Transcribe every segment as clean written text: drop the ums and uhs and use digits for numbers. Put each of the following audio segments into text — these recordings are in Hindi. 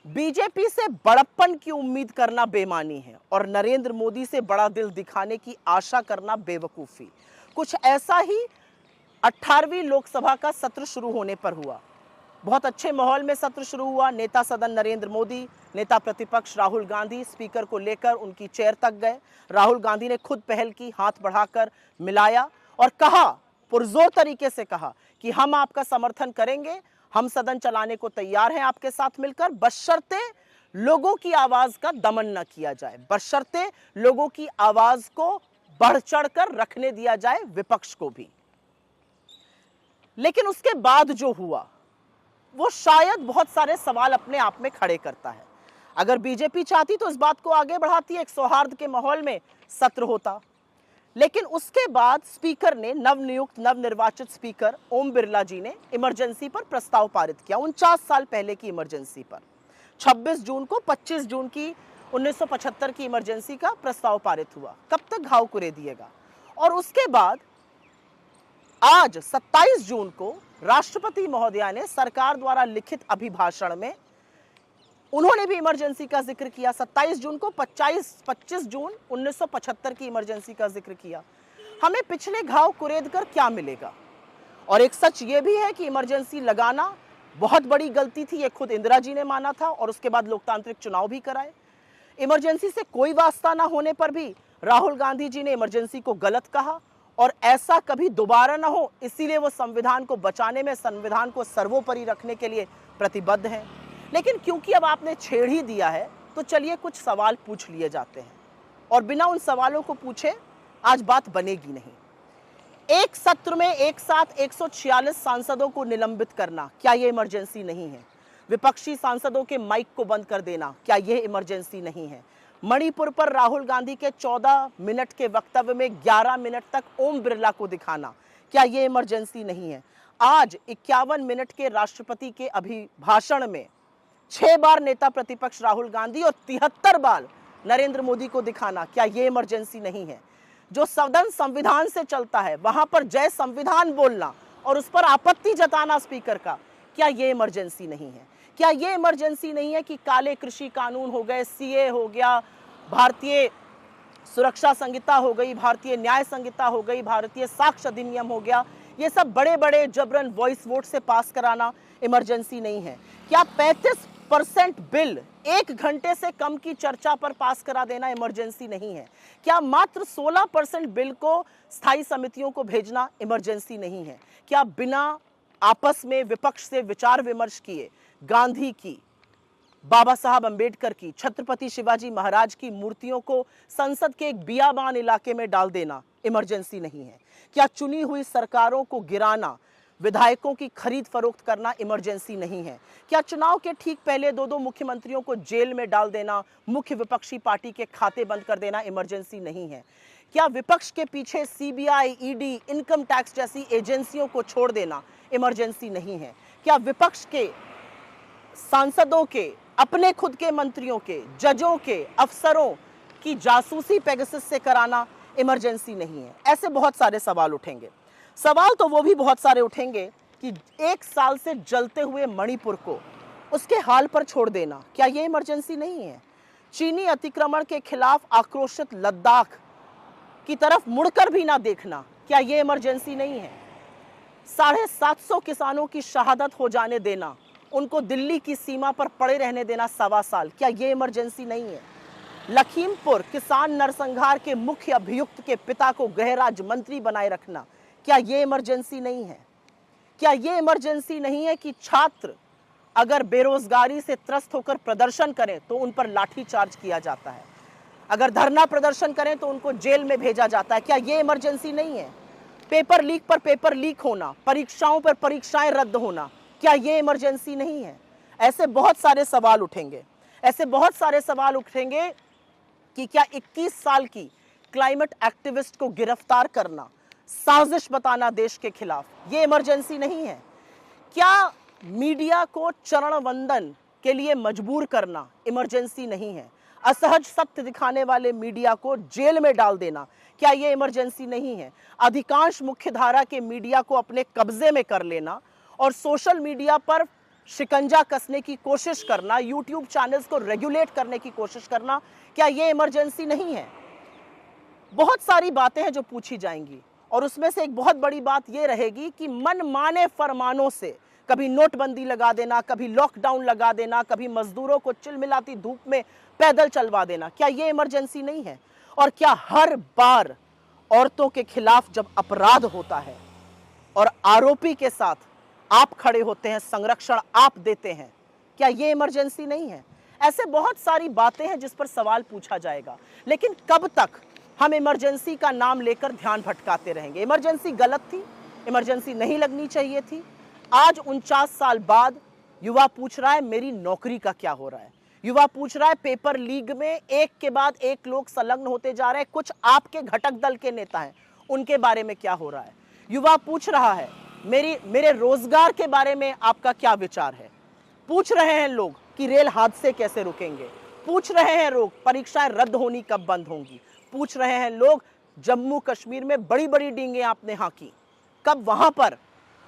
बीजेपी से बड़प्पन की उम्मीद करना बेईमानी है और नरेंद्र मोदी से बड़ा दिल दिखाने की आशा करना बेवकूफ़ी। कुछ ऐसा ही 18वीं लोकसभा का सत्र शुरू होने पर हुआ। बहुत अच्छे माहौल में सत्र शुरू हुआ। नेता सदन नरेंद्र मोदी, नेता प्रतिपक्ष राहुल गांधी स्पीकर को लेकर उनकी चेयर तक गए। राहुल गांधी ने खुद पहल की, हाथ बढ़ाकर मिलाया और कहा, पुरजोर तरीके से कहा कि हम आपका समर्थन करेंगे, हम सदन चलाने को तैयार हैं आपके साथ मिलकर, बशर्ते लोगों की आवाज का दमन न किया जाए, बशर्ते लोगों की आवाज को बढ़ चढ़कर रखने दिया जाए, विपक्ष को भी। लेकिन उसके बाद जो हुआ वो शायद बहुत सारे सवाल अपने आप में खड़े करता है। अगर बीजेपी चाहती तो इस बात को आगे बढ़ाती, एक सौहार्द के माहौल में सत्र होता। लेकिन उसके बाद स्पीकर ने, नवनियुक्त नवनिर्वाचित स्पीकर ओम बिरला जी ने इमरजेंसी पर प्रस्ताव पारित किया, 49 साल पहले की इमरजेंसी पर। 26 जून को 25 जून की 1975 की इमरजेंसी का प्रस्ताव पारित हुआ। कब तक घाव कुरे दिएगा। और उसके बाद आज 27 जून को राष्ट्रपति महोदया ने सरकार द्वारा लिखित अभिभाषण में उन्होंने भी इमरजेंसी का जिक्र किया। 27 जून को 25 जून 1975 की इमरजेंसी का जिक्र किया। हमें पिछले घाव कुरेद कर क्या मिलेगा। और एक सच ये भी है कि इमरजेंसी लगाना बहुत बड़ी गलती थी, ये खुद इंदिरा जी ने माना था और उसके बाद लोकतांत्रिक चुनाव भी कराए। इमरजेंसी से कोई वास्ता ना होने पर भी राहुल गांधी जी ने इमरजेंसी को गलत कहा और ऐसा कभी दोबारा ना हो, इसीलिए वो संविधान को बचाने में, संविधान को सर्वोपरि रखने के लिए प्रतिबद्ध हैं। लेकिन क्योंकि अब आपने छेड़ ही दिया है तो चलिए कुछ सवाल पूछ लिए जाते हैं और बिना उन सवालों को पूछे आज बात बनेगी नहीं। एक सत्र में एक साथ 146 सांसदों को निलंबित करना, क्या यह इमरजेंसी नहीं है? विपक्षी सांसदों के माइक को बंद कर देना, क्या यह इमरजेंसी नहीं है? मणिपुर पर राहुल गांधी के 14 मिनट के वक्तव्य में 11 मिनट तक ओम बिरला को दिखाना, क्या यह इमरजेंसी नहीं है? आज 51 मिनट के राष्ट्रपति के अभिभाषण में 6 बार नेता प्रतिपक्ष राहुल गांधी और 73 बार नरेंद्र मोदी को दिखाना, क्या यह इमरजेंसी नहीं है? जो सदन संविधान से चलता है वहां पर जय संविधान बोलना और उस पर आपत्ति जताना स्पीकर का, क्या यह इमरजेंसी नहीं है? क्या यह इमरजेंसी नहीं है कि काले कृषि कानून हो गए, सीए हो गया, भारतीय सुरक्षा संहिता हो गई, भारतीय न्याय संहिता हो गई, भारतीय साक्ष्य अधिनियम हो गया, ये सब बड़े बड़े जबरन वॉइस वोट से पास कराना इमरजेंसी नहीं है? क्या 35% बिल 1 घंटे से कम की चर्चा पर पास करा देना इमरजेंसी नहीं है? क्या मात्र 16% बिल को स्थायी समितियों को भेजना इमरजेंसी नहीं है? क्या बिना आपस में विपक्ष से विचार विमर्श किए गांधी की, बाबा साहब अंबेडकर की, छत्रपति शिवाजी महाराज की मूर्तियों को संसद के एक बियाबान इलाके में डाल देना इमरजेंसी नहीं है? क्या चुनी हुई सरकारों को गिराना, विधायकों की खरीद फरोख्त करना इमरजेंसी नहीं है? क्या चुनाव के ठीक पहले 2 मुख्यमंत्रियों को जेल में डाल देना, मुख्य विपक्षी पार्टी के खाते बंद कर देना इमरजेंसी नहीं है? क्या विपक्ष के पीछे सीबीआई, ईडी, इनकम टैक्स जैसी एजेंसियों को छोड़ देना इमरजेंसी नहीं है? क्या विपक्ष के सांसदों के, अपने खुद के मंत्रियों के, जजों के, अफसरों की जासूसी पेगासस से कराना इमरजेंसी नहीं है? ऐसे बहुत सारे सवाल उठेंगे। सवाल तो वो भी बहुत सारे उठेंगे कि 1 साल से जलते हुए मणिपुर को उसके हाल पर छोड़ देना, क्या ये इमरजेंसी नहीं है? चीनी अतिक्रमण के खिलाफ आक्रोशित लद्दाख की तरफ मुड़कर भी ना देखना, क्या ये इमरजेंसी नहीं है? 750 किसानों की शहादत हो जाने देना, उनको दिल्ली की सीमा पर पड़े रहने देना 1.25 साल, क्या ये इमरजेंसी नहीं है? लखीमपुर किसान नरसंहार के मुख्य अभियुक्त के पिता को गृह राज्य मंत्री बनाए रखना, क्या ये इमरजेंसी नहीं है? क्या ये इमरजेंसी नहीं है कि छात्र अगर बेरोजगारी से त्रस्त होकर प्रदर्शन करें तो उन पर लाठीचार्ज किया जाता है, अगर धरना प्रदर्शन करें तो उनको जेल में भेजा जाता है? क्या ये इमरजेंसी नहीं है? पेपर लीक पर पेपर लीक होना, परीक्षाओं पर परीक्षाएं रद्द होना, क्या ये इमरजेंसी नहीं है? ऐसे बहुत सारे सवाल उठेंगे। ऐसे बहुत सारे सवाल उठेंगे कि क्या 21 साल की क्लाइमेट एक्टिविस्ट को गिरफ्तार करना, साजिश बताना देश के खिलाफ, ये इमरजेंसी नहीं है? क्या मीडिया को चरण वंदन के लिए मजबूर करना इमरजेंसी नहीं है? असहज सत्य दिखाने वाले मीडिया को जेल में डाल देना, क्या ये इमरजेंसी नहीं है? अधिकांश मुख्य धारा के मीडिया को अपने कब्जे में कर लेना और सोशल मीडिया पर शिकंजा कसने की कोशिश करना, यूट्यूब चैनल्स को रेगुलेट करने की कोशिश करना, क्या ये इमरजेंसी नहीं है? बहुत सारी बातें हैं जो पूछी जाएंगी और उसमें से एक बहुत बड़ी बात यह रहेगी कि मनमाने फरमानों से कभी नोटबंदी लगा देना, कभी लॉकडाउन लगा देना, कभी मजदूरों को चिलमिलाती धूप में पैदल चलवा देना, क्या यह इमरजेंसी नहीं है? और क्या हर बार औरतों के खिलाफ जब अपराध होता है और आरोपी के साथ आप खड़े होते हैं, संरक्षण आप देते हैं, क्या यह इमरजेंसी नहीं है? ऐसे बहुत सारी बातें हैं जिस पर सवाल पूछा जाएगा, लेकिन कब तक हम इमरजेंसी का नाम लेकर ध्यान भटकाते रहेंगे? इमरजेंसी गलत थी, इमरजेंसी नहीं लगनी चाहिए थी। आज 49 साल बाद युवा पूछ रहा है मेरी नौकरी का क्या हो रहा है। युवा पूछ रहा है पेपर लीक में एक के बाद एक लोग संलग्न होते जा रहे हैं, कुछ आपके घटक दल के नेता हैं, उनके बारे में क्या हो रहा है। युवा पूछ रहा है मेरे रोजगार के बारे में आपका क्या विचार है। पूछ रहे हैं लोग कि रेल हादसे कैसे रुकेंगे। पूछ रहे हैं लोग परीक्षाएं रद्द होनी कब बंद होंगी। पूछ रहे हैं लोग जम्मू कश्मीर में बड़ी बड़ी डींगे आपने हाँकी, कब वहां पर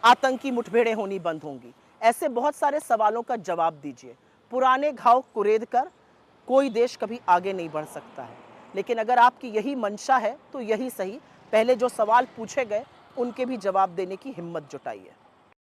आतंकी मुठभेड़ें होनी बंद होंगी। ऐसे बहुत सारे सवालों का जवाब दीजिए। पुराने घाव कुरेद कर कोई देश कभी आगे नहीं बढ़ सकता है, लेकिन अगर आपकी यही मंशा है तो यही सही, पहले जो सवाल पूछे गए उनके भी जवाब देने की हिम्मत जुटाइए।